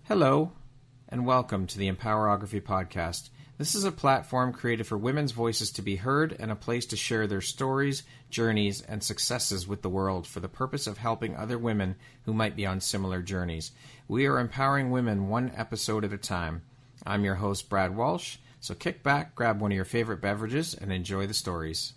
Hello, and welcome to the Empowerography Podcast. This is a platform created for women's voices to be heard and a place to share their stories, journeys, and successes with the world for the purpose of helping other women who might be on similar journeys. We are empowering women one episode at a time. I'm your host, Brad Walsh, so kick back, grab one of your favorite beverages, and enjoy the stories.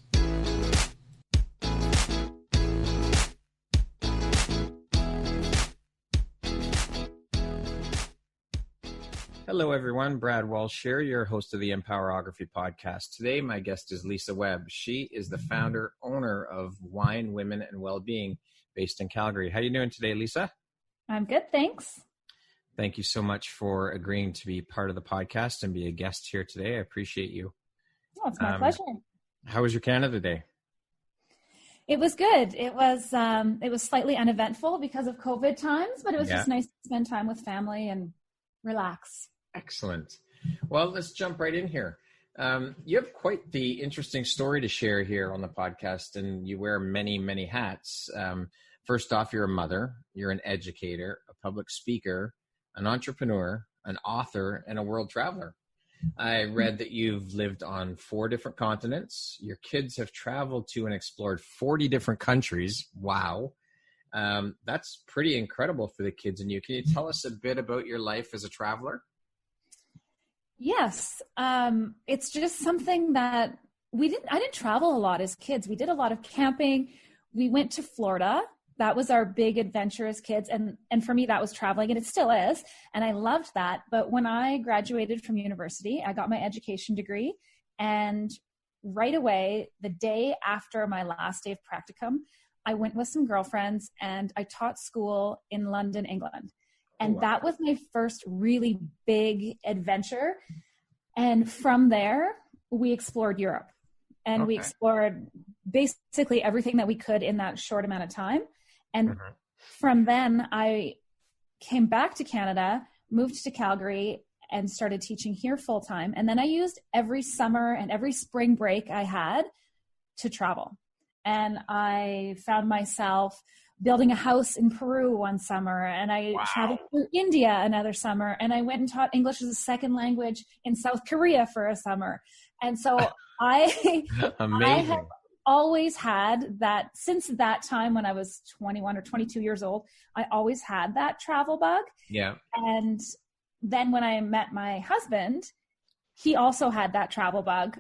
Hello, everyone. Brad Walsh here, your host of the Empowerography Podcast. Today, my guest is Lisa Webb. She is the founder, owner of Wine, Women, and Wellbeing based in Calgary. How are you doing today, Lisa? I'm good, thanks. Thank you so much for agreeing to be part of the podcast and be a guest here today. I appreciate you. Oh, it's my pleasure. How was your Canada Day? It was good. It was slightly uneventful because of COVID times, but it was just nice to spend time with family and relax. Excellent. Well, let's jump right in here. You have quite the interesting story to share here on the podcast, and you wear many, many hats. First off, you're a mother, you're an educator, a public speaker, an entrepreneur, an author, and a world traveler. I read that you've lived on 4 different continents. Your kids have traveled to and explored 40 different countries. Wow. That's pretty incredible for the kids and you. Can you tell us a bit about your life as a traveler? Yes. It's just something that I didn't travel a lot as kids. We did a lot of camping. We went to Florida. That was our big adventure as kids. And for me, that was traveling, and it still is. And I loved that. But when I graduated from university, I got my education degree. And right away, the day after my last day of practicum, I went with some girlfriends and I taught school in London, England. And that was my first really big adventure. And from there, we explored Europe. And we explored basically everything that we could in that short amount of time. And from then, I came back to Canada, moved to Calgary, and started teaching here full time. And then I used every summer and every spring break I had to travel. And I found myself building a house in Peru one summer, and I traveled through India another summer, and I went and taught English as a second language in South Korea for a summer. And so I have always had that, since that time when I was 21 or 22 years old, I always had that travel bug. Yeah. And then when I met my husband, he also had that travel bug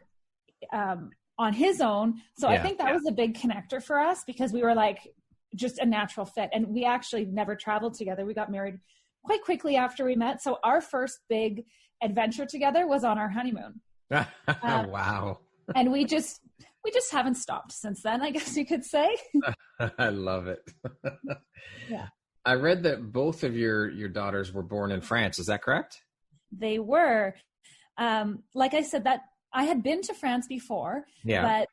on his own. So I think that was a big connector for us, because we were like just a natural fit. And we actually never traveled together. We got married quite quickly after we met. So our first big adventure together was on our honeymoon. Wow. And we just haven't stopped since then, I guess you could say. I love it. Yeah. I read that both of your daughters were born in France. Is that correct? They were. Like I said, that I had been to France before, but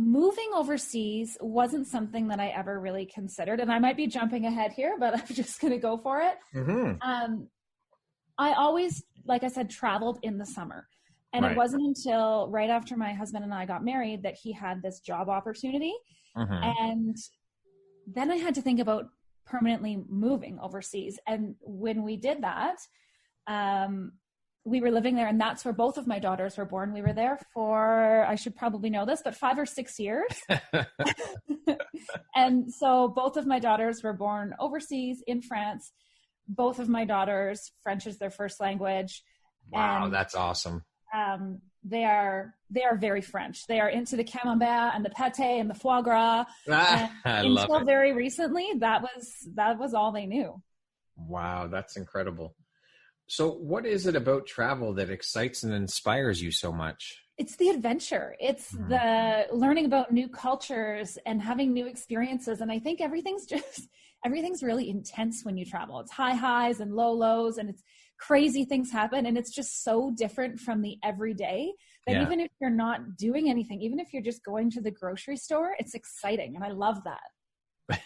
moving overseas wasn't something that I ever really considered. And I might be jumping ahead here, but I'm just going to go for it. I always, like I said, traveled in the summer. And it wasn't until right after my husband and I got married that he had this job opportunity. And then I had to think about permanently moving overseas. And when we did that, we were living there, and that's where both of my daughters were born. We were there for, I should probably know this, but 5 or 6 years. And so both of my daughters were born overseas in France. Both of my daughters, French is their first language. Wow, and, that's awesome. They are very French. They are into the camembert and the pate and the foie gras. I love until it. very recently, that was all they knew. Wow, that's incredible. So what is it about travel that excites and inspires you so much? It's the adventure. It's the learning about new cultures and having new experiences. And I think everything's really intense when you travel. It's high highs and low lows, and it's crazy things happen. And it's just so different from the everyday that even if you're not doing anything, even if you're just going to the grocery store, it's exciting. And I love that.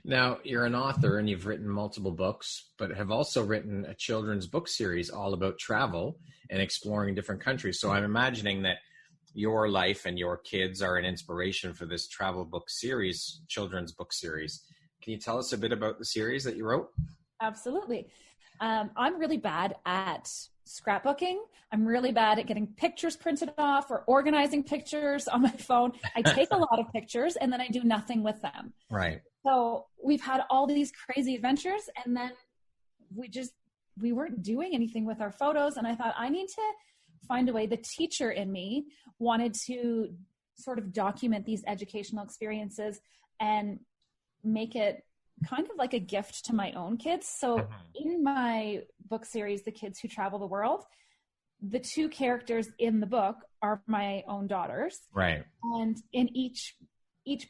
Now, you're an author and you've written multiple books, but have also written a children's book series all about travel and exploring different countries. So I'm imagining that your life and your kids are an inspiration for this travel book series, children's book series. Can you tell us a bit about the series that you wrote? Absolutely. I'm really bad at scrapbooking. I'm really bad at getting pictures printed off or organizing pictures on my phone. I take a lot of pictures and then I do nothing with them. Right. So we've had all these crazy adventures, and then we weren't doing anything with our photos. And I thought, I need to find a way. The teacher in me wanted to sort of document these educational experiences and make it kind of like a gift to my own kids. So in my book series, The Kids Who Travel the World, the two characters in the book are my own daughters. Right. And in each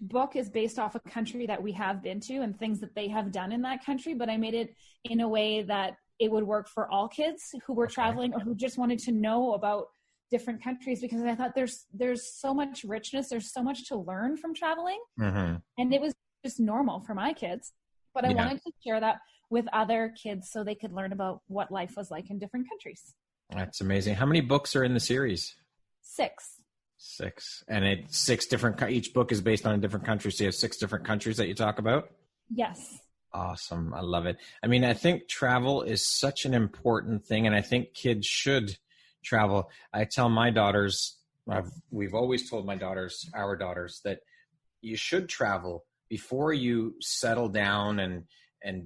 book is based off a country that we have been to and things that they have done in that country. But I made it in a way that it would work for all kids who were traveling or who just wanted to know about different countries, because I thought there's so much richness. There's so much to learn from traveling. And it was just normal for my kids, but I wanted to share that with other kids so they could learn about what life was like in different countries. That's amazing. How many books are in the series? 6. And it's 6 different, each book is based on a different country. So you have 6 different countries that you talk about? Yes. Awesome. I love it. I mean, I think travel is such an important thing, and I think kids should travel. I tell my daughters, we've always told our daughters, that you should travel before you settle down and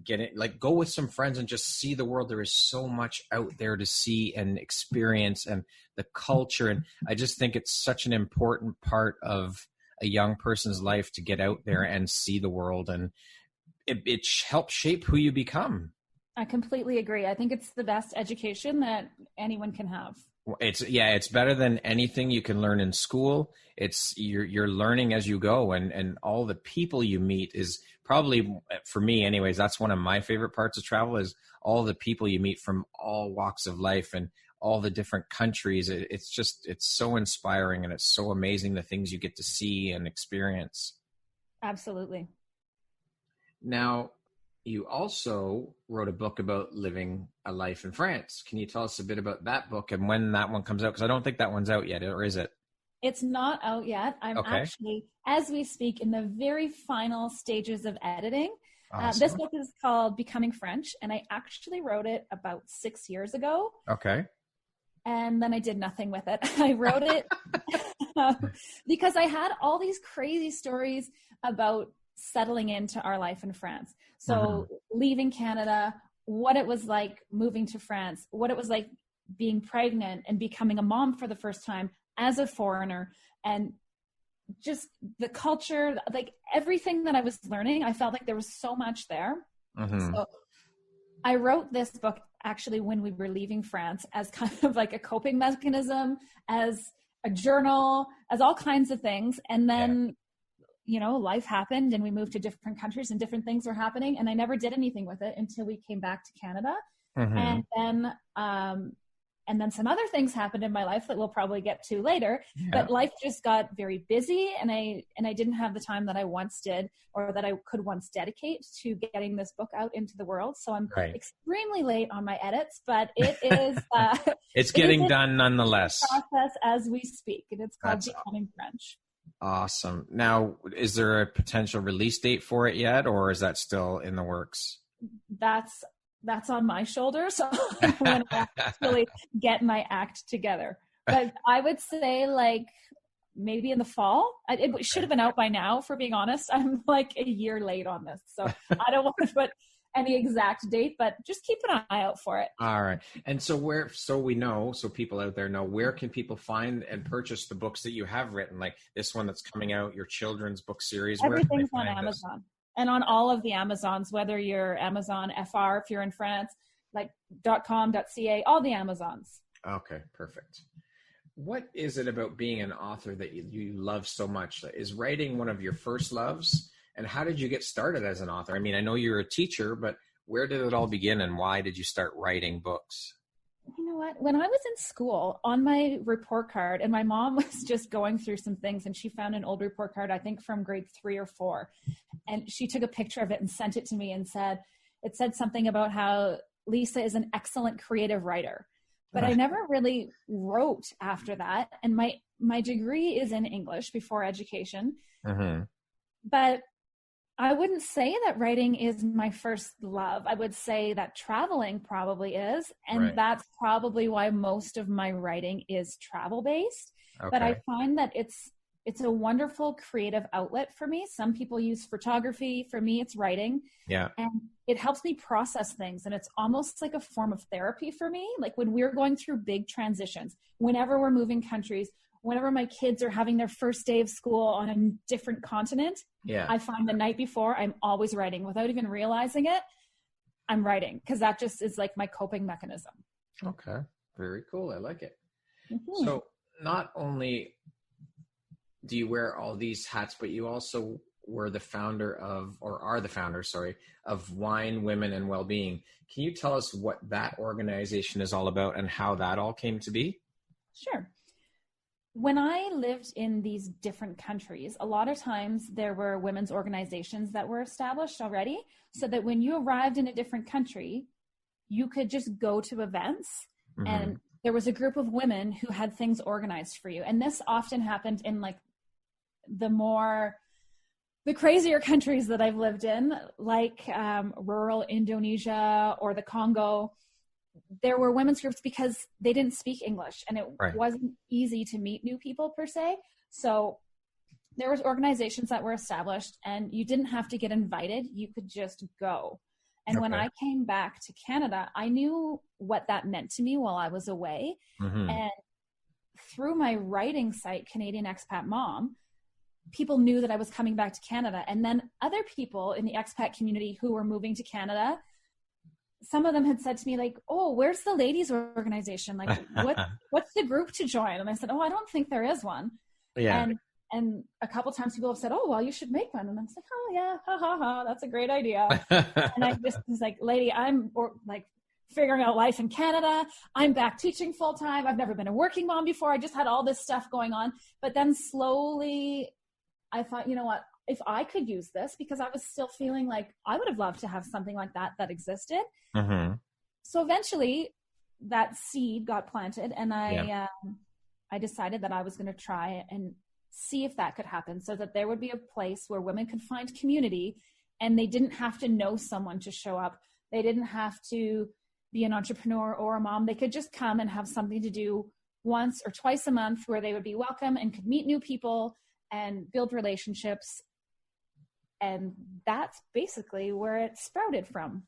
get it, like go with some friends and just see the world. There is so much out there to see and experience, and the culture. And I just think it's such an important part of a young person's life to get out there and see the world. And it helps shape who you become. I completely agree. I think it's the best education that anyone can have. It's better than anything you can learn in school. It's you're learning as you go, and all the people you meet is probably, for me anyways, that's one of my favorite parts of travel, is all the people you meet from all walks of life and all the different countries. It's so inspiring, and it's so amazing the things you get to see and experience. Absolutely. Now, you also wrote a book about living a life in France. Can you tell us a bit about that book and when that one comes out? Because I don't think that one's out yet, or is it? It's not out yet. I'm actually, as we speak, in the very final stages of editing. Awesome. This book is called Becoming French, and I actually wrote it about 6 years ago. Okay. And then I did nothing with it. I wrote it because I had all these crazy stories about settling into our life in France. So leaving Canada, what it was like moving to France, what it was like being pregnant and becoming a mom for the first time as a foreigner, and just the culture, like everything that I was learning. I felt like there was so much there. So I wrote this book actually when we were leaving France as kind of like a coping mechanism, as a journal, as all kinds of things. And then life happened and we moved to different countries and different things were happening. And I never did anything with it until we came back to Canada. And then some other things happened in my life that we'll probably get to later, but life just got very busy, and I didn't have the time that I once did, or that I could once dedicate to getting this book out into the world. So I'm extremely late on my edits, but it is, it's getting done nonetheless. Process as we speak, and it's called Becoming French. Awesome. Now, is there a potential release date for it yet, or is that still in the works? That's on my shoulders when I actually get my act together. But I would say like maybe in the fall. It should have been out by now, for being honest. I'm like a year late on this. So I don't want to put any exact date, but just keep an eye out for it. All right. And so so people out there know, where can people find and purchase the books that you have written? Like this one that's coming out, your children's book series. Everything's on Amazon. And on all of the Amazons, whether you're Amazon FR, if you're in France, like .com, .ca, all the Amazons. Okay, perfect. What is it about being an author that you love so much? Is writing one of your first loves? And how did you get started as an author? I mean, I know you're a teacher, but where did it all begin, and why did you start writing books? You know what? When I was in school, on my report card, and my mom was just going through some things, and she found an old report card, I think from grade 3 or 4. And she took a picture of it and sent it to me and it said something about how Lisa is an excellent creative writer. But I never really wrote after that. And my degree is in English before education. But I wouldn't say that writing is my first love. I would say that traveling probably is. And that's probably why most of my writing is travel based. Okay. But I find that it's a wonderful creative outlet for me. Some people use photography. For me, it's writing. Yeah. And it helps me process things. And it's almost like a form of therapy for me. Like when we're going through big transitions, whenever we're moving countries, whenever my kids are having their first day of school on a different continent, I find the night before I'm always writing without even realizing it. I'm writing because that just is like my coping mechanism. Okay. Very cool. I like it. Mm-hmm. So not only do you wear all these hats, but you also were the founder of, or are the founder, of Wine, Women, and Wellbeing. Can you tell us what that organization is all about and how that all came to be? Sure. When I lived in these different countries, a lot of times there were women's organizations that were established already, so that when you arrived in a different country, you could just go to events and there was a group of women who had things organized for you. And this often happened in like the crazier countries that I've lived in, like rural Indonesia or the Congo. There were women's groups because they didn't speak English and it wasn't easy to meet new people per se. So there was organizations that were established and you didn't have to get invited. You could just go. And when I came back to Canada, I knew what that meant to me while I was away. And through my writing site, Canadian Expat Mom, people knew that I was coming back to Canada. And then other people in the expat community who were moving to Canada, some of them had said to me like, oh, where's the ladies organization? Like, what's the group to join? And I said, oh, I don't think there is one. Yeah. And a couple times people have said, oh, well, you should make one. And I was like, oh yeah, ha ha ha, that's a great idea. And I just was like, lady, I'm figuring out life in Canada. I'm back teaching full time. I've never been a working mom before. I just had all this stuff going on. But then slowly I thought, you know what? If I could use this, because I was still feeling like I would have loved to have something like that existed. So eventually that seed got planted and I decided that I was going to try and see if that could happen so that there would be a place where women could find community and they didn't have to know someone to show up. They didn't have to be an entrepreneur or a mom. They could just come and have something to do once or twice a month where they would be welcome and could meet new people and build relationships. And that's basically where it sprouted from.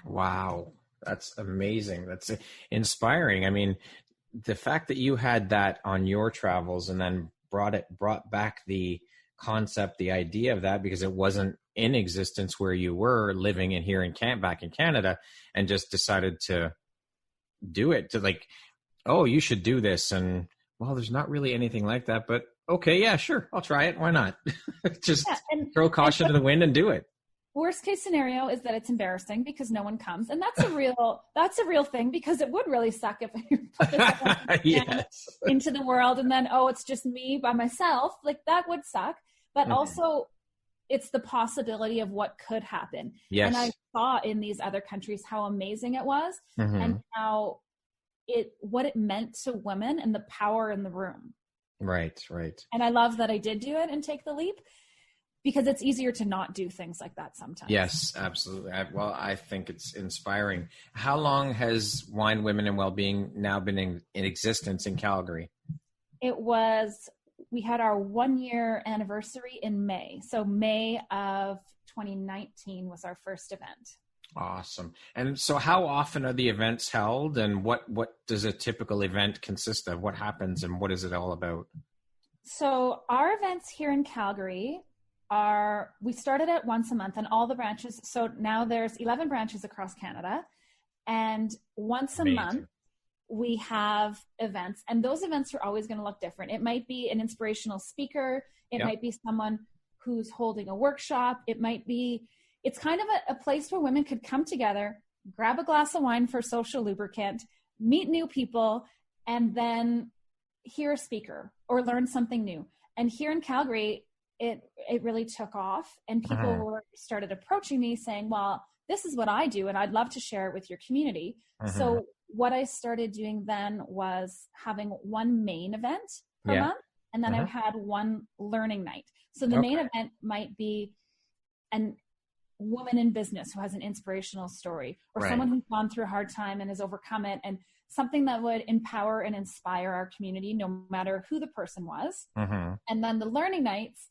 Wow. That's amazing. That's inspiring. I mean, the fact that you had that on your travels and then brought back the concept, the idea of that, because it wasn't in existence where you were living in here back in Canada, and just decided to do it, to like, oh, you should do this. And well, there's not really anything like that, but okay, yeah, sure, I'll try it. Why not? Just throw caution to the wind and do it. Worst case scenario is that it's embarrassing because no one comes. And that's a real thing, because it would really suck if you put this into the world and then, oh, it's just me by myself. Like that would suck. But also it's the possibility of what could happen. Yes. And I saw in these other countries how amazing it was and how what it meant to women and the power in the room. Right. And I love that I did do it and take the leap, because it's easier to not do things like that sometimes. Yes, absolutely. I think it's inspiring. How long has Wine, Women, and Wellbeing now been in existence in Calgary? We had our 1-year anniversary in May. So May of 2019 was our first event. Awesome. And so how often are the events held, and what does a typical event consist of? What happens and what is it all about? So our events here in Calgary we started at once a month, and all the branches. So now there's 11 branches across Canada, and once a month we have events, and those events are always going to look different. It might be an inspirational speaker. It might be someone who's holding a workshop. It's kind of a place where women could come together, grab a glass of wine for social lubricant, meet new people, and then hear a speaker or learn something new. And here in Calgary, it really took off, and people started approaching me saying, well, this is what I do, and I'd love to share it with your community. So what I started doing then was having one main event per month, and then I've had one learning night. So the main event might be an woman in business who has an inspirational story, or someone who's gone through a hard time and has overcome it, and something that would empower and inspire our community, no matter who the person was. And then the learning nights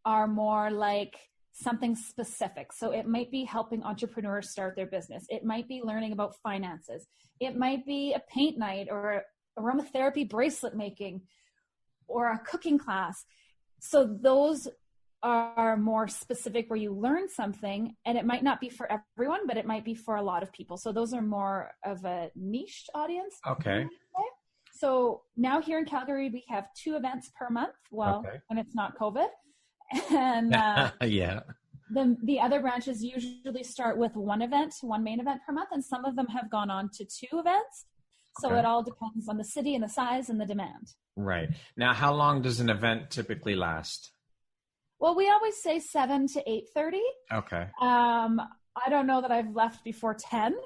are more like something specific. So it might be helping entrepreneurs start their business. It might be learning about finances. It might be a paint night or aromatherapy bracelet making or a cooking class. So those are more specific, where you learn something, and it might not be for everyone, but it might be for a lot of people. So those are more of a niche audience. Okay. So now here in Calgary, we have 2 events per month. Well, when it's not COVID. And the other branches usually start with one main event per month, and some of them have gone on to 2 events. So it all depends on the city and the size and the demand. Right. Now, how long does an event typically last? Well, we always say 7 to 8:30. Okay. I don't know that I've left before 10.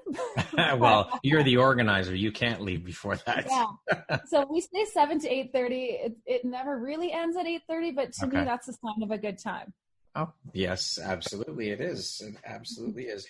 Well, you're the organizer. You can't leave before that. Yeah. So we say 7 to 8:30. It never really ends at 8:30, but to me, that's a sign of a good time. Oh, yes, absolutely. It is. It absolutely is.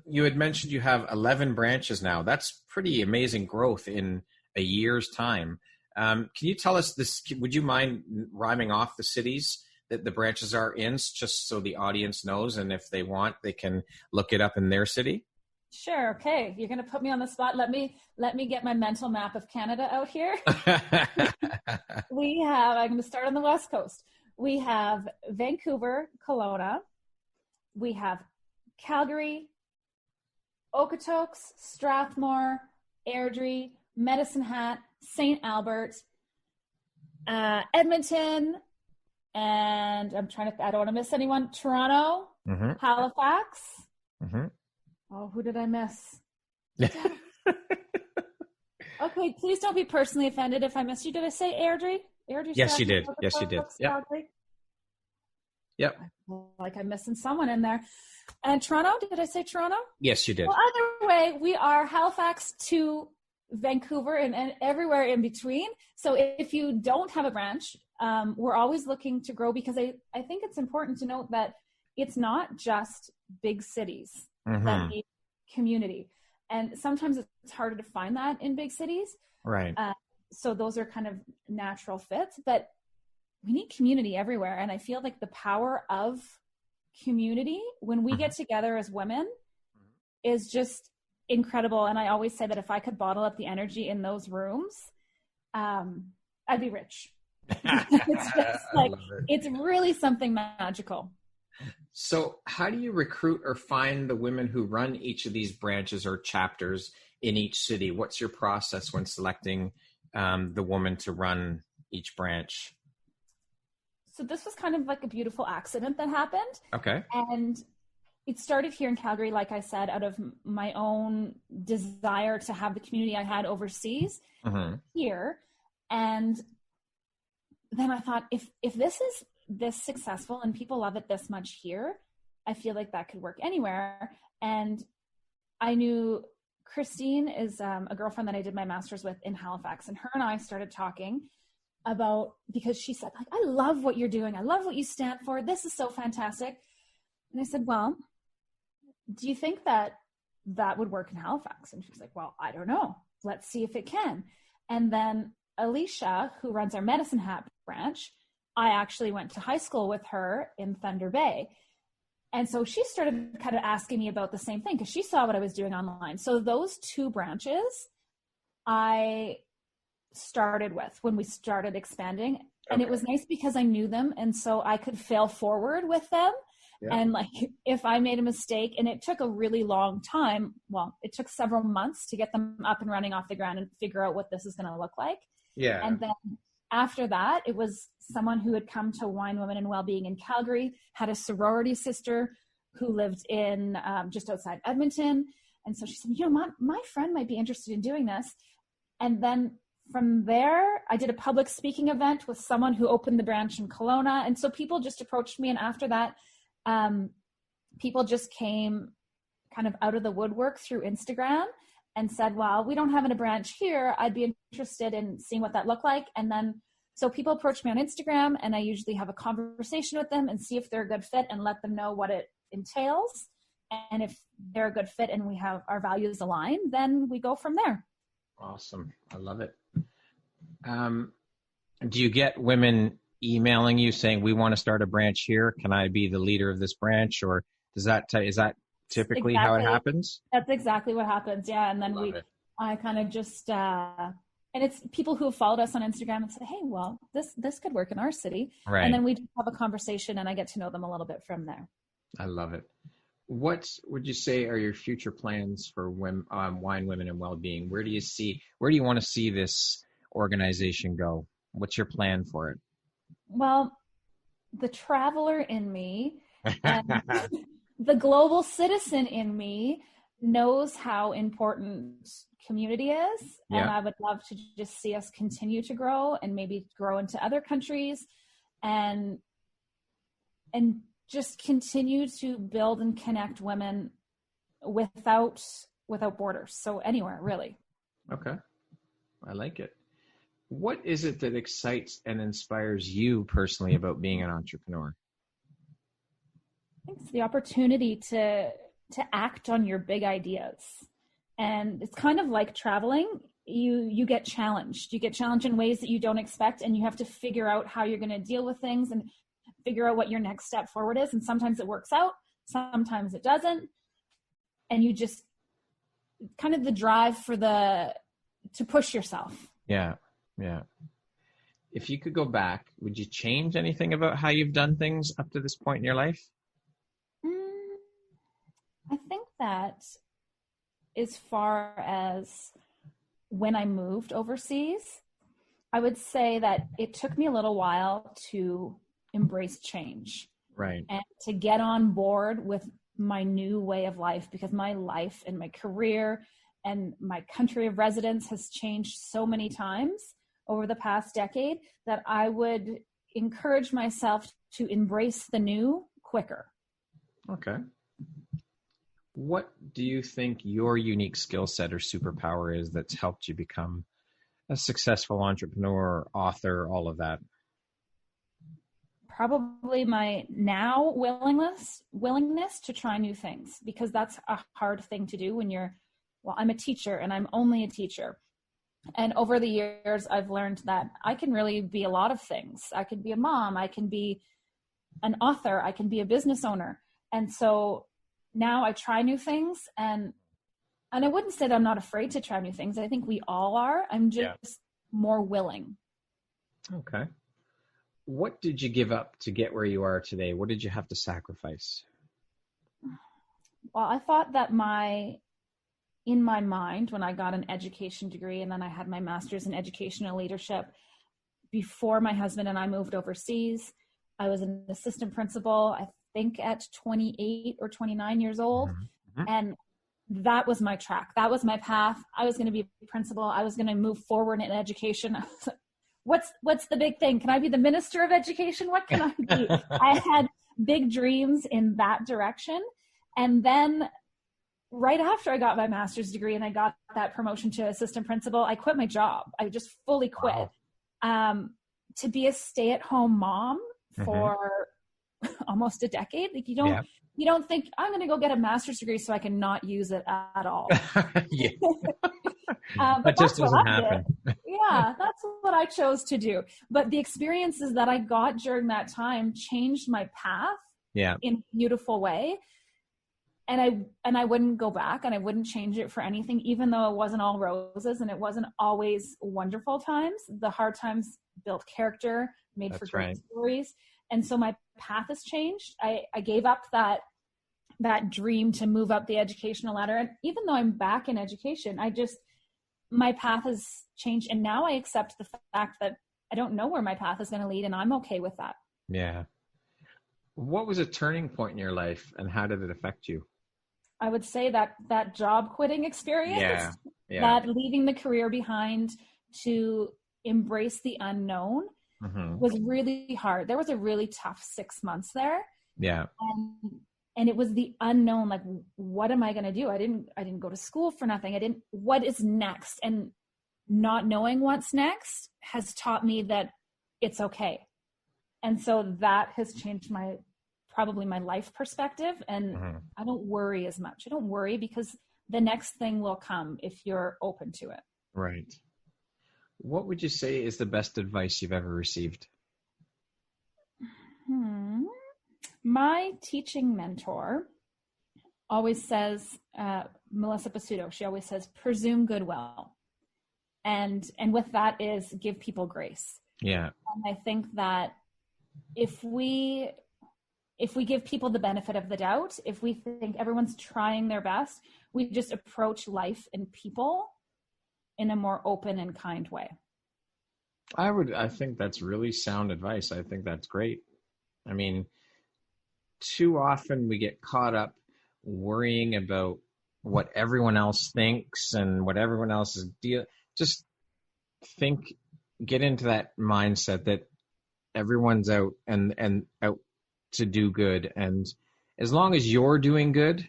You had mentioned you have 11 branches now. That's pretty amazing growth in a year's time. Can you tell us this? Would you mind rhyming off the cities that the branches are in, just so the audience knows, and if they want, they can look it up in their city? Sure. Okay. You're going to put me on the spot. Let me get my mental map of Canada out here. I'm going to start on the West Coast. We have Vancouver, Kelowna. We have Calgary, Okotoks, Strathmore, Airdrie, Medicine Hat, St. Albert, Edmonton, and I don't want to miss anyone. Toronto, Halifax. Oh, who did I miss? Okay, please don't be personally offended if I missed you. Did I say Airdrie? Yes, you did. Yes, you did. Yep. Like I'm missing someone in there. And Toronto, did I say Toronto? Yes, you did. Well, either way, we are Halifax to Vancouver and everywhere in between. So if you don't have a branch, we're always looking to grow, because I think it's important to note that it's not just big cities that need community. And sometimes it's harder to find that in big cities. Right. So those are kind of natural fits, but we need community everywhere. And I feel like the power of community when we get together as women is just incredible. And I always say that if I could bottle up the energy in those rooms, I'd be rich. It's just like, it's really something magical. So how do you recruit or find the women who run each of these branches or chapters in each city? What's your process when selecting the woman to run each branch? So this was kind of like a beautiful accident that happened. Okay. And it started here in Calgary, like I said, out of my own desire to have the community I had overseas here. And then I thought, if this is this successful and people love it this much here, I feel like that could work anywhere. And I knew Christine is a girlfriend that I did my master's with in Halifax, and her and I started talking about, because she said, like, I love what you're doing. I love what you stand for. This is so fantastic. And I said, well, do you think that would work in Halifax? And she was like, well, I don't know. Let's see if it can. And then Alicia, who runs our Medicine Hat branch, I actually went to high school with her in Thunder Bay. And so she started kind of asking me about the same thing, because she saw what I was doing online. So those 2 branches I started with when we started expanding. And it was nice because I knew them. And so I could fail forward with them. Yeah. And like, if I made a mistake, and it took a really long time, well, it took several months to get them up and running off the ground and figure out what this is going to look like. Yeah. And then after that, it was someone who had come to Wine, Women, and Wellbeing in Calgary, had a sorority sister who lived in just outside Edmonton. And so she said, my friend might be interested in doing this. And then from there, I did a public speaking event with someone who opened the branch in Kelowna. And so people just approached me. And after that, people just came kind of out of the woodwork through Instagram and said, well, we don't have a branch here. I'd be interested in seeing what that looked like. And then So people approach me on Instagram, and I usually have a conversation with them and see if they're a good fit and let them know what it entails. And if they're a good fit and we have our values aligned, then we go from there. Awesome. I love it. Do you get women emailing you saying, we want to start a branch here? Can I be the leader of this branch? Or is that typically how it happens? That's exactly what happens. Yeah. And then I kind of just, and it's people who have followed us on Instagram and say, hey, well, this could work in our city. Right. And then we just have a conversation and I get to know them a little bit from there. I love it. What would you say are your future plans for Wine, Women, and Wellbeing? Where do you want to see this organization go? What's your plan for it? Well, the traveler in me and the global citizen in me knows how important community is. Yeah. And I would love to just see us continue to grow and maybe grow into other countries and just continue to build and connect women without borders. So anywhere, really. Okay. I like it. What is it that excites and inspires you personally about being an entrepreneur? I think it's the opportunity to act on your big ideas. And it's kind of like traveling. You get challenged. You get challenged in ways that you don't expect, and you have to figure out how you're going to deal with things and figure out what your next step forward is. And sometimes it works out, sometimes it doesn't. And you just kind of the drive to push yourself. Yeah. Yeah. If you could go back, would you change anything about how you've done things up to this point in your life? I think that as far as when I moved overseas, I would say that it took me a little while to embrace change. Right. And to get on board with my new way of life, because my life and my career and my country of residence has changed so many times over the past decade that I would encourage myself to embrace the new quicker. Okay. What do you think your unique skill set or superpower is that's helped you become a successful entrepreneur, author, all of that? Probably my now willingness to try new things, because that's a hard thing to do when I'm a teacher and I'm only a teacher. And over the years, I've learned that I can really be a lot of things. I can be a mom, I can be an author, I can be a business owner. And so now I try new things, and I wouldn't say that I'm not afraid to try new things. I think we all are. I'm just more willing. Okay. What did you give up to get where you are today? What did you have to sacrifice? Well, I thought that in my mind, when I got an education degree and then I had my master's in educational leadership, before my husband and I moved overseas, I was an assistant principal, I think at 28 or 29 years old. Mm-hmm. And that was my track. That was my path. I was going to be a principal. I was going to move forward in education. What's the big thing? Can I be the minister of education? What can I be? I had big dreams in that direction. And then right after I got my master's degree and I got that promotion to assistant principal, I quit my job. I just fully quit. Wow. To be a stay-at-home mom for almost a decade. Like you don't think I'm going to go get a master's degree so I can not use it at all. Yeah. That just doesn't happen. Yeah, that's what I chose to do. But the experiences that I got during that time changed my path in a beautiful way. And I wouldn't go back, and I wouldn't change it for anything, even though it wasn't all roses and it wasn't always wonderful times. The hard times built character, made for great stories. And so my path has changed. I gave up that dream to move up the educational ladder. And even though I'm back in education, my path has changed. And now I accept the fact that I don't know where my path is going to lead, and I'm okay with that. Yeah. What was a turning point in your life, and how did it affect you? I would say that job quitting experience, that leaving the career behind to embrace the unknown was really hard. There was a really tough 6 months there. Yeah. And it was the unknown, like, what am I going to do? I didn't go to school for nothing. What is next? And not knowing what's next has taught me that it's okay. And so that has changed probably my life perspective. And I don't worry as much. I don't worry because the next thing will come if you're open to it. Right. What would you say is the best advice you've ever received? My teaching mentor always says, Melissa Basuto, she always says, presume goodwill. And with that is give people grace. Yeah. And I think that if we give people the benefit of the doubt, if we think everyone's trying their best, we just approach life and people in a more open and kind way. I think that's really sound advice. I think that's great. I mean, too often we get caught up worrying about what everyone else thinks and what everyone else is just get into that mindset that everyone's out and out to do good. And as long as you're doing good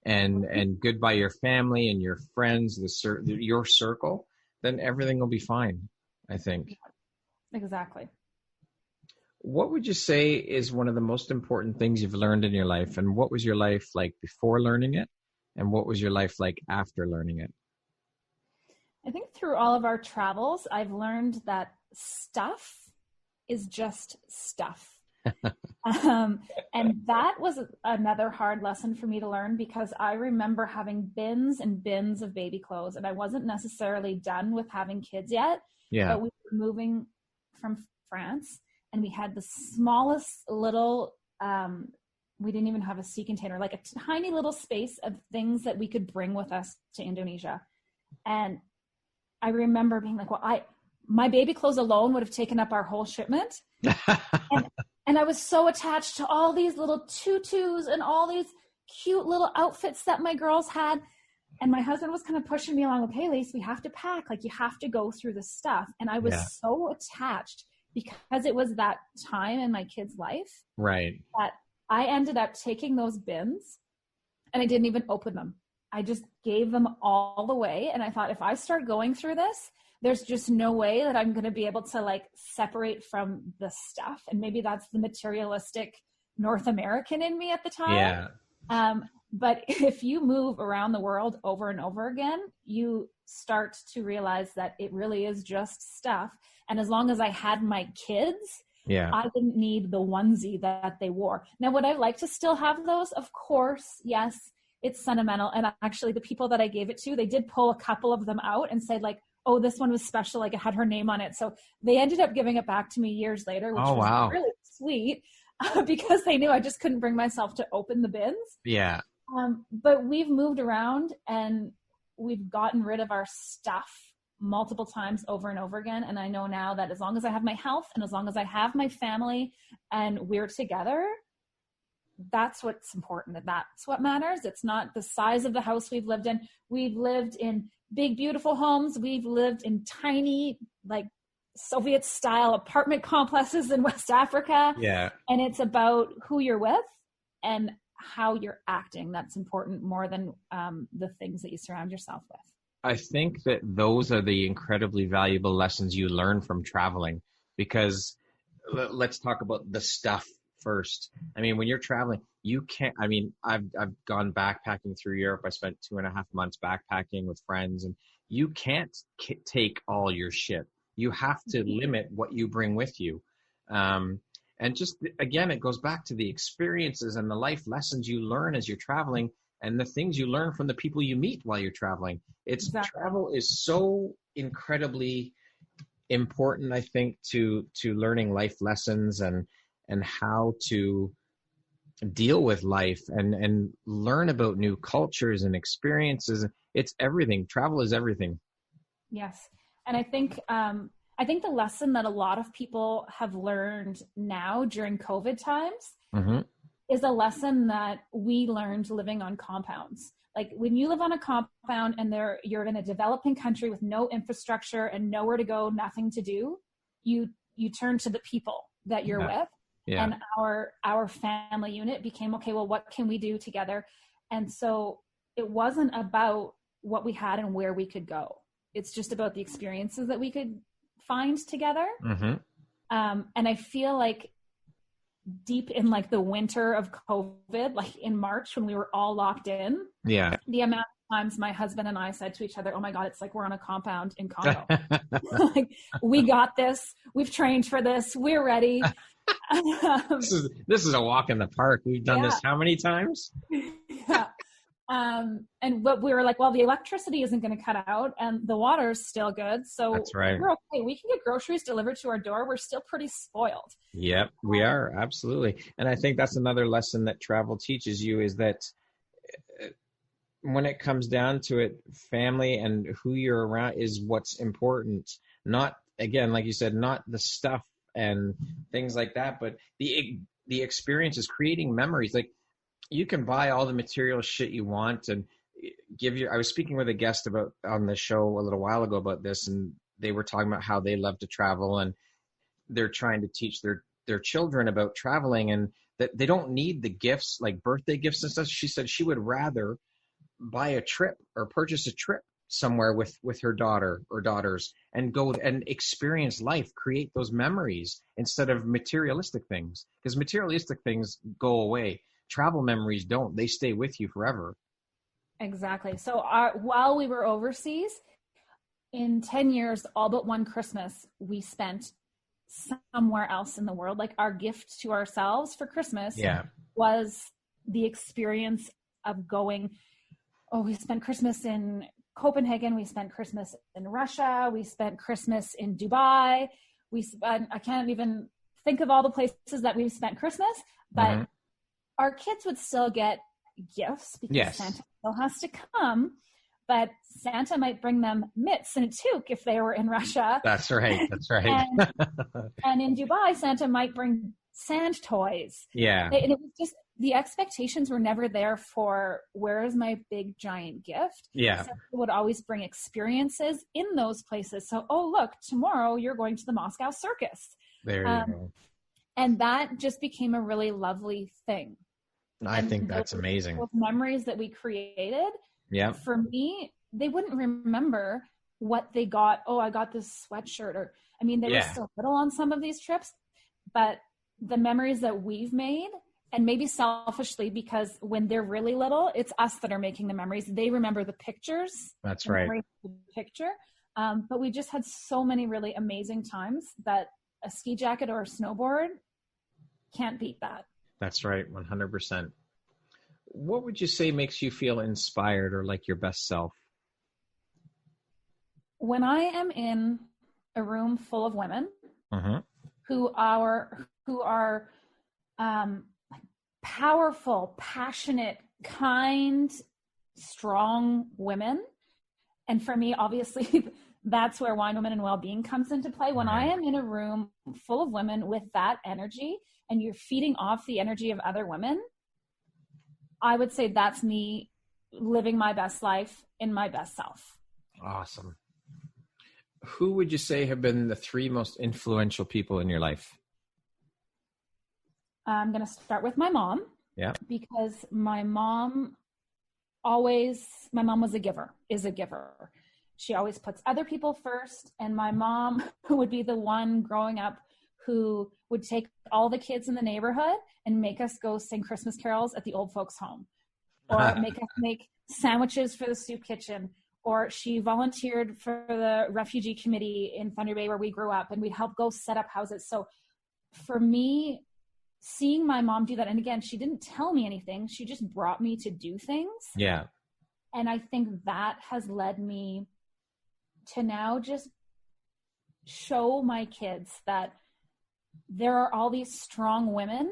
and good by your family and your friends, your circle, then everything will be fine, I think. Exactly. What would you say is one of the most important things you've learned in your life? And what was your life like before learning it? And what was your life like after learning it? I think through all of our travels, I've learned that stuff is just stuff. And that was another hard lesson for me to learn, because I remember having bins and bins of baby clothes, and I wasn't necessarily done with having kids yet. Yeah. But we were moving from France, and we had the smallest little, we didn't even have a sea container, like a tiny little space of things that we could bring with us to Indonesia. And I remember being like, well, my baby clothes alone would have taken up our whole shipment. And I was so attached to all these little tutus and all these cute little outfits that my girls had. And my husband was kind of pushing me along, okay, Lisa, we have to pack. Like, you have to go through this stuff. And I was so attached because it was that time in my kid's life. Right. That I ended up taking those bins and I didn't even open them. I just gave them all away. And I thought, if I start going through this, there's just no way that I'm going to be able to like separate from the stuff. And maybe that's the materialistic North American in me at the time. Yeah. But if you move around the world over and over again, you start to realize that it really is just stuff. And as long as I had my kids, I didn't need the onesie that they wore. Now, would I like to still have those? Of course, yes. It's sentimental. And actually the people that I gave it to, they did pull a couple of them out and say like, oh, this one was special. Like, it had her name on it. So they ended up giving it back to me years later, which was really sweet because they knew I just couldn't bring myself to open the bins. Yeah. But we've moved around and we've gotten rid of our stuff multiple times over and over again. And I know now that as long as I have my health and as long as I have my family and we're together, that's what's important. And that's what matters. It's not the size of the house we've lived in. We've lived in big, beautiful homes. We've lived in tiny, like Soviet style apartment complexes in West Africa. Yeah. And it's about who you're with and how you're acting. That's important more than the things that you surround yourself with. I think that those are the incredibly valuable lessons you learn from traveling, because let's talk about the stuff first. I mean, when you're traveling, you can't, I mean, I've gone backpacking through Europe. I spent 2.5 months backpacking with friends, and you can't take all your shit. You have to limit what you bring with you. And just, again, it goes back to the experiences and the life lessons you learn as you're traveling and the things you learn from the people you meet while you're traveling. Travel is so incredibly important, I think, to learning life lessons and how to deal with life and learn about new cultures and experiences. It's everything. Travel is everything. Yes. And I think the lesson that a lot of people have learned now during COVID times is a lesson that we learned living on compounds. Like, when you live on a compound and you're in a developing country with no infrastructure and nowhere to go, nothing to do, you turn to the people that you're with. Yeah. And our family unit became, okay, well, what can we do together? And so it wasn't about what we had and where we could go. It's just about the experiences that we could find together. And I feel like deep in like the winter of COVID, like in March when we were all locked in, Yeah. the amount of times my husband and I said to each other, oh my God, it's like we're on a compound in Congo. Like, we got this. We've trained for this. We're ready. This is a walk in the park. We've done this how many times? Yeah. But we were like, well, the electricity isn't going to cut out and the water's still good. So that's right. We're okay. We can get groceries delivered to our door. We're still pretty spoiled. Yep, we are. Absolutely. And I think that's another lesson that travel teaches you, is that when it comes down to it, family and who you're around is what's important. Not, again, like you said, not the stuff and things like that, but the experiences, creating memories. Like, you can buy all the material shit you want and I was speaking with a guest on the show a little while ago about this, and they were talking about how they love to travel and they're trying to teach their children about traveling, and that they don't need the gifts, like birthday gifts and stuff. She said she would rather buy a trip or purchase a trip somewhere with her daughter or daughters and go and experience life, create those memories instead of materialistic things, because materialistic things go away. Travel memories don't. They stay with you forever. Exactly. So while we were overseas, in 10 years, all but one Christmas, we spent somewhere else in the world. Like, our gift to ourselves for Christmas was the experience of going, we spent Christmas in Copenhagen. We spent Christmas in Russia. We spent Christmas in Dubai. I can't even think of all the places that we've spent Christmas, but our kids would still get gifts because Santa still has to come, but Santa might bring them mitts and a toque if they were in Russia. That's right. That's right. And in Dubai, Santa might bring sand toys. Yeah. And it was just, the expectations were never there for, where is my big giant gift? Yeah. Santa would always bring experiences in those places. So, look, tomorrow you're going to the Moscow Circus. There you go. And that just became a really lovely thing. I think that's amazing. Those memories that we created, for me, they wouldn't remember what they got. Oh, I got this sweatshirt. Or, I mean, they were still little on some of these trips, but the memories that we've made, and maybe selfishly, because when they're really little, it's us that are making the memories. They remember the pictures. That's right. The picture. But we just had so many really amazing times that a ski jacket or a snowboard can't beat that. That's right. 100%. What would you say makes you feel inspired or like your best self? When I am in a room full of women who are powerful, passionate, kind, strong women. And for me, obviously, that's where Wine, Women, and Wellbeing comes into play. When I am in a room full of women with that energy, and you're feeding off the energy of other women, I would say that's me living my best life in my best self. Awesome. Who would you say have been the 3 most influential people in your life? I'm going to start with my mom. Yeah. Because my mom was a giver, is a giver. She always puts other people first. And my mom would be the one growing up who would take all the kids in the neighborhood and make us go sing Christmas carols at the old folks' home, or make us make sandwiches for the soup kitchen. Or she volunteered for the refugee committee in Thunder Bay where we grew up, and we'd help go set up houses. So for me, seeing my mom do that, and again, she didn't tell me anything. She just brought me to do things. Yeah. And I think that has led me to now just show my kids that there are all these strong women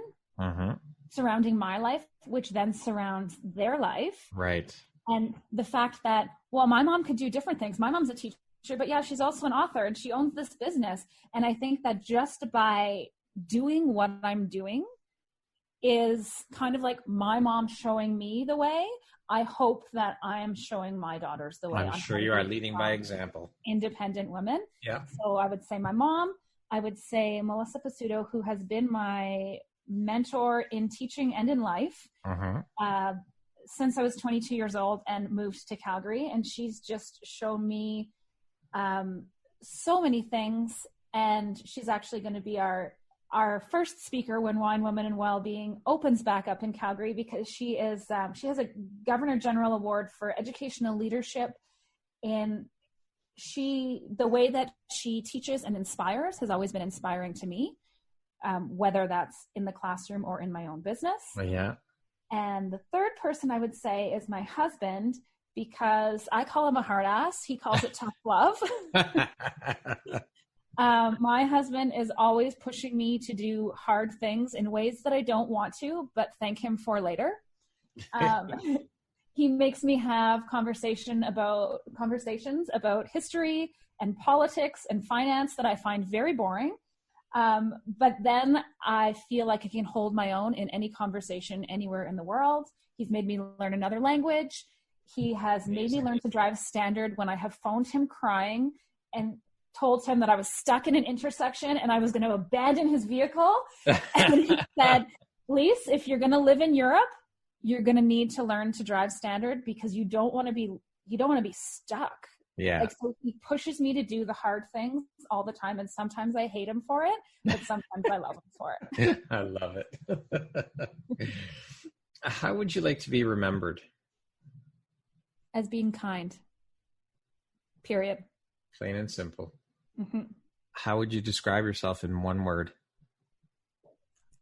surrounding my life, which then surrounds their life. Right. And the fact that, well, my mom could do different things. My mom's a teacher, but she's also an author and she owns this business. And I think that just by doing what I'm doing is kind of like my mom showing me the way. I hope that I am showing my daughters the way. I'm sure you are leading by example. Independent women. Yeah. So I would say my mom. I would say Melissa Pasuto, who has been my mentor in teaching and in life since I was 22 years old and moved to Calgary. And she's just shown me so many things. And she's actually going to be our first speaker when Wine, Women, and Wellbeing opens back up in Calgary, because she has a Governor General Award for Educational Leadership. And the way that she teaches and inspires has always been inspiring to me, whether that's in the classroom or in my own business. Oh, yeah. And the third person I would say is my husband, because I call him a hard ass. He calls it tough love. My husband is always pushing me to do hard things in ways that I don't want to, but thank him for later. He makes me have conversations about history and politics and finance that I find very boring. But then I feel like I can hold my own in any conversation anywhere in the world. He's made me learn another language. He has made me learn to drive standard when I have phoned him crying and told him that I was stuck in an intersection and I was going to abandon his vehicle. And he said, Lise, if you're going to live in Europe, you're going to need to learn to drive standard, because you don't want to be stuck. Yeah. Like, so he pushes me to do the hard things all the time. And sometimes I hate him for it, but sometimes I love him for it. I love it. How would you like to be remembered? As being kind. Period. Plain and simple. Mm-hmm. How would you describe yourself in one word?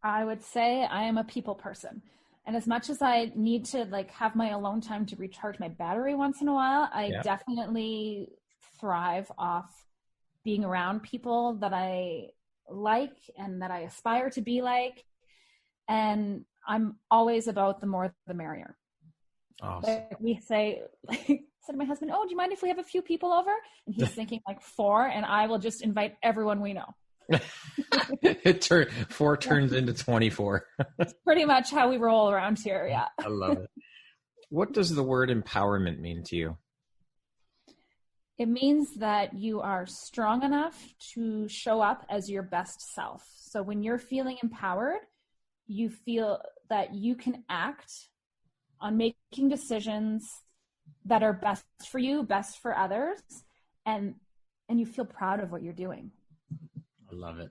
I would say I am a people person. And as much as I need to have my alone time to recharge my battery once in a while, I definitely thrive off being around people that I like and that I aspire to be like. And I'm always about the more the merrier. Awesome. We say, said to my husband, oh, do you mind if we have a few people over? And he's thinking 4, and I will just invite everyone we know. 4 turns into 24. It's pretty much how we roll around here. Yeah. I love it. What does the word empowerment mean to you? It means that you are strong enough to show up as your best self. So when you're feeling empowered, you feel that you can act on making decisions that are best for you, best for others, and you feel proud of what you're doing. I love it.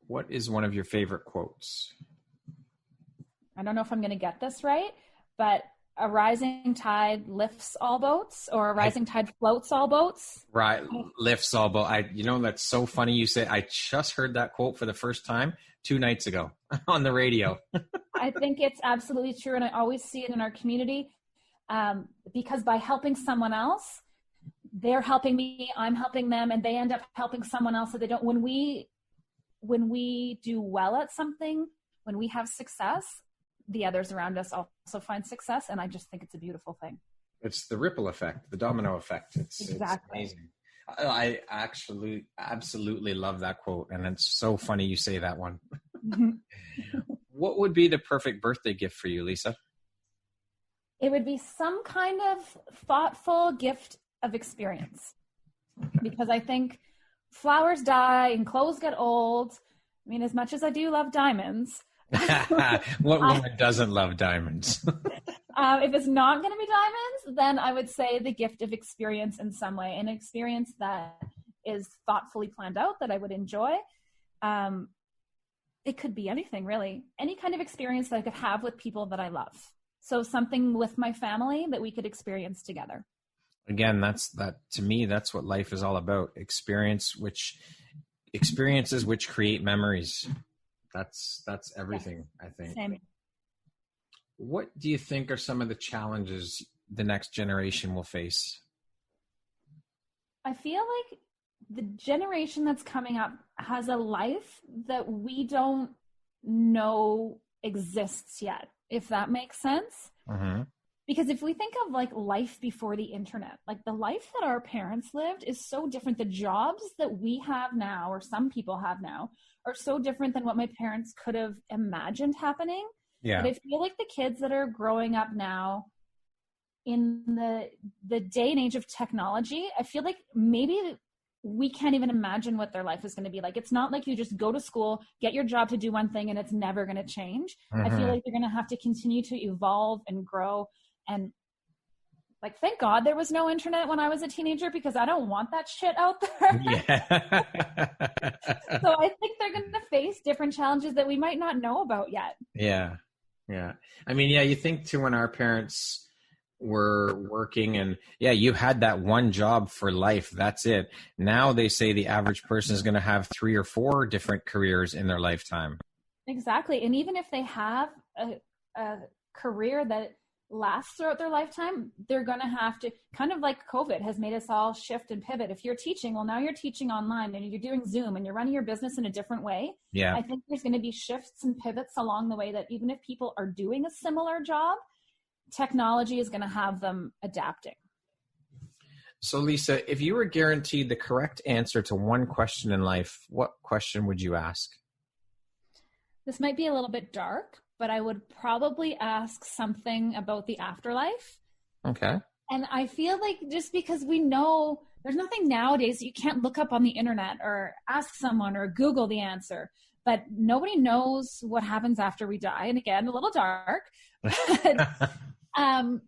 What is one of your favorite quotes? I don't know if I'm going to get this right, but a rising tide lifts all boats, or a rising tide floats all boats. Right. Lifts all boats. That's so funny you say. I just heard that quote for the first time 2 nights ago on the radio. I think it's absolutely true. And I always see it in our community, because by helping someone else, they're helping me, I'm helping them, and they end up helping someone else. So they don't, when we do well at something, when we have success, the others around us also find success. And I just think it's a beautiful thing. It's the ripple effect, the domino effect. Exactly. It's amazing. I actually absolutely love that quote. And it's so funny you say that one. What would be the perfect birthday gift for you, Lisa? It would be some kind of thoughtful gift of experience, because I think flowers die and clothes get old. I mean, as much as I do love diamonds. What woman doesn't love diamonds? If it's not going to be diamonds, then I would say the gift of experience in some way, an experience that is thoughtfully planned out that I would enjoy. It could be anything, really. Any kind of experience that I could have with people that I love. So something with my family that we could experience together. Again, to me, that's what life is all about. Experiences which create memories. That's everything, yes. I think. Same. What do you think are some of the challenges the next generation will face? I feel like the generation that's coming up has a life that we don't know exists yet, if that makes sense. Mm-hmm. Because if we think of life before the internet, the life that our parents lived is so different. The jobs that we have now, or some people have now, are so different than what my parents could have imagined happening. Yeah. But I feel like the kids that are growing up now in the day and age of technology, I feel like maybe we can't even imagine what their life is going to be like. It's not like you just go to school, get your job to do one thing, and it's never going to change. Mm-hmm. I feel like they're going to have to continue to evolve and grow and like, thank God there was no internet when I was a teenager, because I don't want that shit out there. Yeah. So I think they're going to face different challenges that we might not know about yet. Yeah. Yeah. I mean, yeah, you think too, when our parents were working and you had that one job for life. That's it. Now they say the average person is going to have 3 or 4 different careers in their lifetime. Exactly. And even if they have a career that lasts throughout their lifetime, they're going to have to, kind of like COVID has made us all shift and pivot. If you're teaching, well, now you're teaching online and you're doing Zoom and you're running your business in a different way. Yeah. I think there's going to be shifts and pivots along the way that even if people are doing a similar job, technology is going to have them adapting. So Lisa, if you were guaranteed the correct answer to one question in life, what question would you ask? This might be a little bit dark, but I would probably ask something about the afterlife. Okay. And I feel like just because we know there's nothing nowadays that you can't look up on the internet or ask someone or Google the answer, but nobody knows what happens after we die. And again, a little dark, but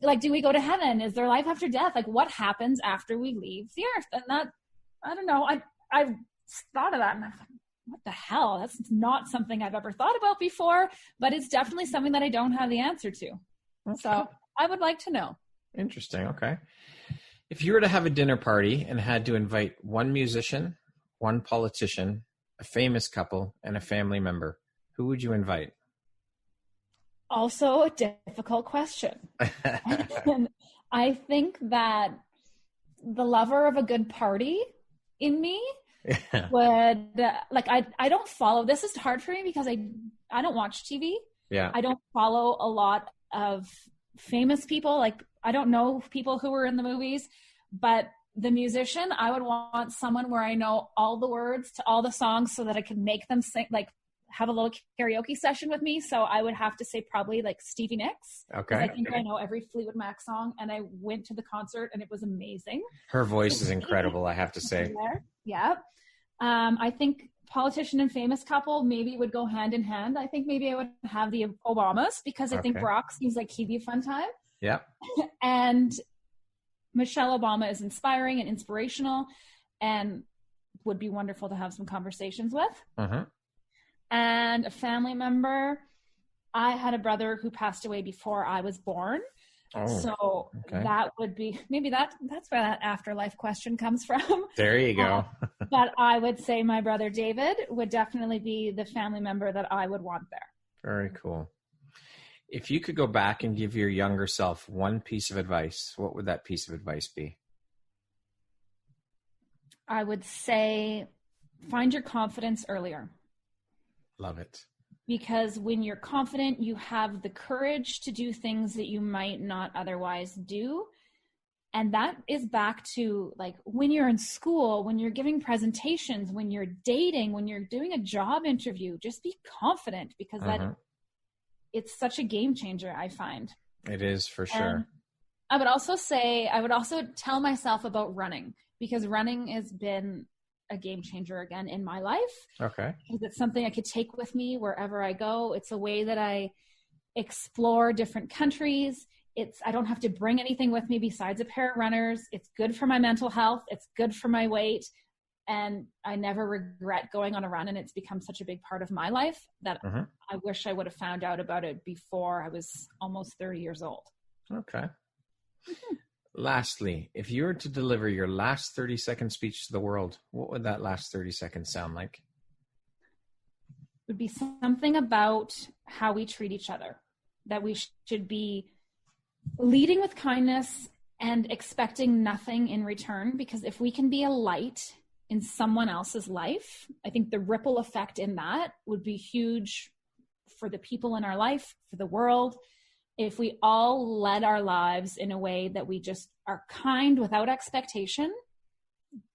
like, do we go to heaven? Is there life after death? Like, what happens after we leave the earth? And that, I don't know. I thought of that and I thought, what the hell? That's not something I've ever thought about before, but it's definitely something that I don't have the answer to. Okay. So I would like to know. Interesting. Okay. If you were to have a dinner party and had to invite one musician, one politician, a famous couple, and a family member, who would you invite? Also a difficult question. And I think that the lover of a good party in me would, like, I don't follow, this is hard for me because I don't watch TV. Yeah. I don't follow a lot of famous people. Like, I don't know people who were in the movies, but the musician, I would want someone where I know all the words to all the songs so that I could make them sing, like have a little karaoke session with me. So I would have to say probably like Stevie Nicks. Okay. I think I know every Fleetwood Mac song, and I went to the concert and it was amazing. Her voice is incredible, I have to say. Yeah. I think politician and famous couple maybe would go hand in hand. I think maybe I would have the Obamas because I think Barack seems like he'd be a fun time. Yeah. And Michelle Obama is inspiring and inspirational and would be wonderful to have some conversations with. Uh-huh. And a family member, I had a brother who passed away before I was born. Oh, so that would be, maybe that's where that afterlife question comes from. There you go. But I would say my brother David would definitely be the family member that I would want there. Very cool. If you could go back and give your younger self one piece of advice, what would that piece of advice be? I would say find your confidence earlier. Love it. Because when you're confident, you have the courage to do things that you might not otherwise do. And that is back to like when you're in school, when you're giving presentations, when you're dating, when you're doing a job interview, just be confident because that it's such a game changer, I find. It is for sure. And I would also tell myself about running because running has been a game changer again in my life. Okay. Because it's something I could take with me wherever I go. It's a way that I explore different countries. I don't have to bring anything with me besides a pair of runners. It's good for my mental health. It's good for my weight. And I never regret going on a run. And it's become such a big part of my life that I wish I would have found out about it before I was almost 30 years old. Okay. Lastly, if you were to deliver your last 30-second speech to the world, what would that last 30 seconds sound like? It would be something about how we treat each other, that we should be leading with kindness and expecting nothing in return, because if we can be a light in someone else's life, I think the ripple effect in that would be huge for the people in our life, for the world. If we all led our lives in a way that we just are kind without expectation,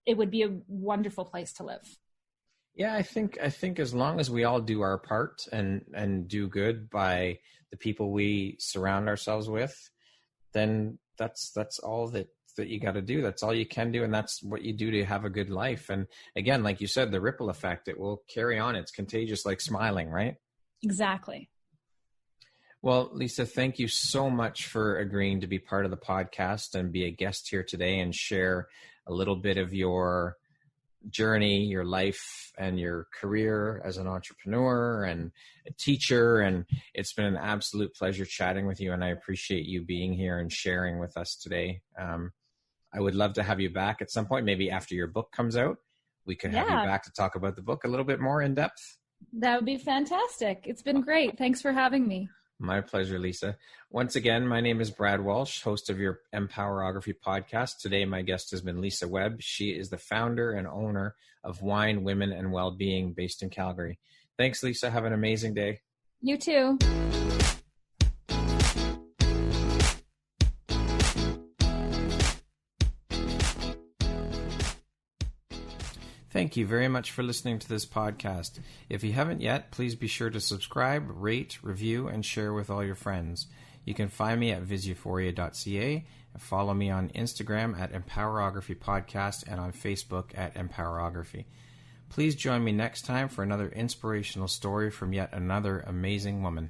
it would be a wonderful place to live. Yeah, I think as long as we all do our part and do good by the people we surround ourselves with, then that's all that you got to do. That's all you can do. And that's what you do to have a good life. And again, like you said, the ripple effect, it will carry on. It's contagious, like smiling, right? Exactly. Well, Lisa, thank you so much for agreeing to be part of the podcast and be a guest here today and share a little bit of your journey, your life, and your career as an entrepreneur and a teacher. And it's been an absolute pleasure chatting with you, and I appreciate you being here and sharing with us today. I would love to have you back at some point, maybe after your book comes out. We could have you back to talk about the book a little bit more in depth. That would be fantastic. It's been great. Thanks for having me. My pleasure, Lisa. Once again, my name is Brad Walsh, host of your Empowerography Podcast. Today, my guest has been Lisa Webb. She is the founder and owner of Wine, Women, and Wellbeing based in Calgary. Thanks, Lisa. Have an amazing day. You too. Thank you very much for listening to this podcast. If you haven't yet, please be sure to subscribe, rate, review, and share with all your friends. You can find me at viseuphoria.ca and follow me on Instagram at Empowerography Podcast and on Facebook at Empowerography. Please join me next time for another inspirational story from yet another amazing woman.